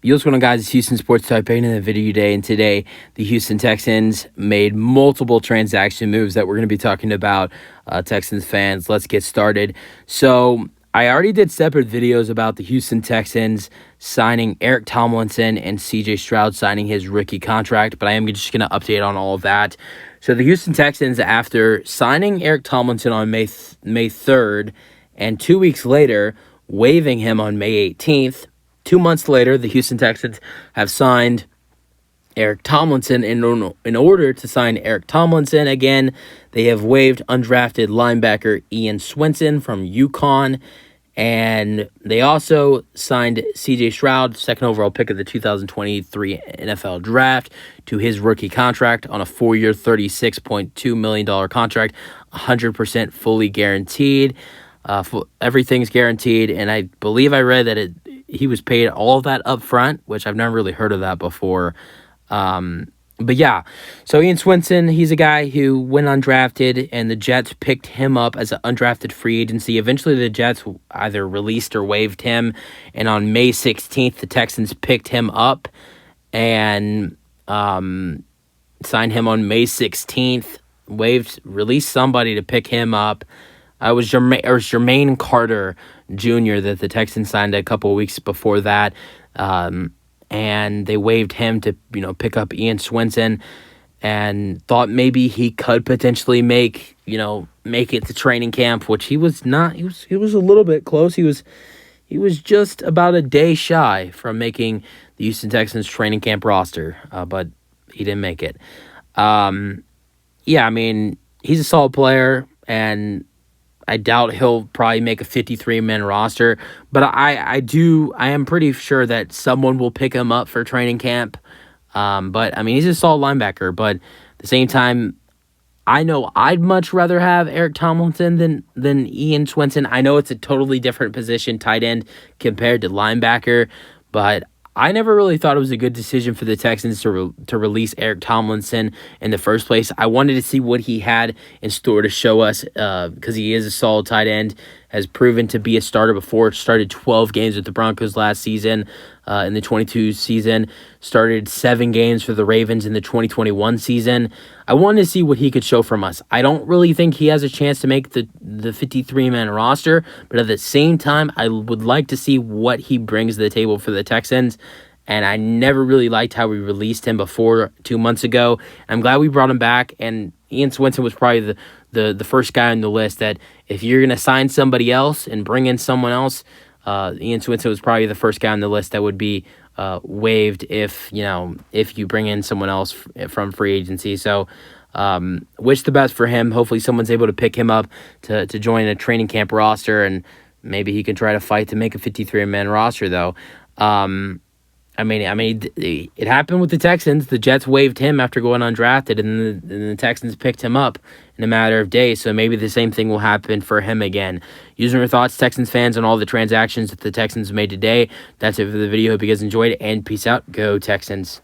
Yo, what's going on, guys? It's Houston Sports Type in the video today, and today the Houston Texans made multiple transaction moves that we're going to be talking about. Texans fans, let's get started. So I already did separate videos about the Houston Texans signing Eric Tomlinson and CJ Stroud signing his rookie contract, but I am just going to update on all of that. So the Houston Texans, after signing Eric Tomlinson on May 3rd, and 2 weeks later, waiving him on May 18th, 2 months later, the Houston Texans have signed Eric Tomlinson. In order to sign Eric Tomlinson again, they have waived undrafted linebacker Ian Swenson from UConn. And they also signed CJ Stroud, second overall pick of the 2023 NFL Draft, to his rookie contract on a 4-year, $36.2 million contract, 100% fully guaranteed. Everything's guaranteed, and I believe I read that he was paid all of that up front, which I've never really heard of that before. But yeah, so Ian Swenson, he's a guy who went undrafted, and the Jets picked him up as an undrafted free agency. Eventually, the Jets either released or waived him, and on May 16th, the Texans picked him up and signed him on May 16th, released somebody to pick him up. It was Jermaine Carter Jr. that the Texans signed a couple of weeks before that, and they waived him to pick up Ian Swenson, and thought maybe he could potentially make it to training camp, which he was not. He was a little bit close. He was just about a day shy from making the Houston Texans training camp roster, but he didn't make it. Yeah, I mean, he's a solid player, and I doubt he'll probably make a 53-man roster, but I am pretty sure that someone will pick him up for training camp. But I mean, he's a solid linebacker, but at the same time, I know I'd much rather have Eric Tomlinson than Ian Swenson. I know it's a totally different position, tight end compared to linebacker, but I never really thought it was a good decision for the Texans to release Eric Tomlinson in the first place. I wanted to see what he had in store to show us, because he is a solid tight end, has proven to be a starter before, started 12 games with the Broncos last season in the 22 season, started 7 games for the Ravens in the 2021 season. I wanted to see what he could show from us. I don't really think he has a chance to make the 53-man roster, but at the same time, I would like to see what he brings to the table for the Texans. And I never really liked how we released him before 2 months ago. I'm glad we brought him back, and Ian Swenson was probably the first guy on the list that if you're going to sign somebody else and bring in someone else, Ian Swenson was probably the first guy on the list that would be waived if you bring in someone else from free agency. So wish the best for him. Hopefully someone's able to pick him up to join a training camp roster, and maybe he can try to fight to make a 53-man roster, though. I mean, it happened with the Texans. The Jets waived him after going undrafted, and the Texans picked him up in a matter of days. So maybe the same thing will happen for him again. Using your thoughts, Texans fans, on all the transactions that the Texans made today. That's it for the video. Hope you guys enjoyed it, and peace out. Go Texans.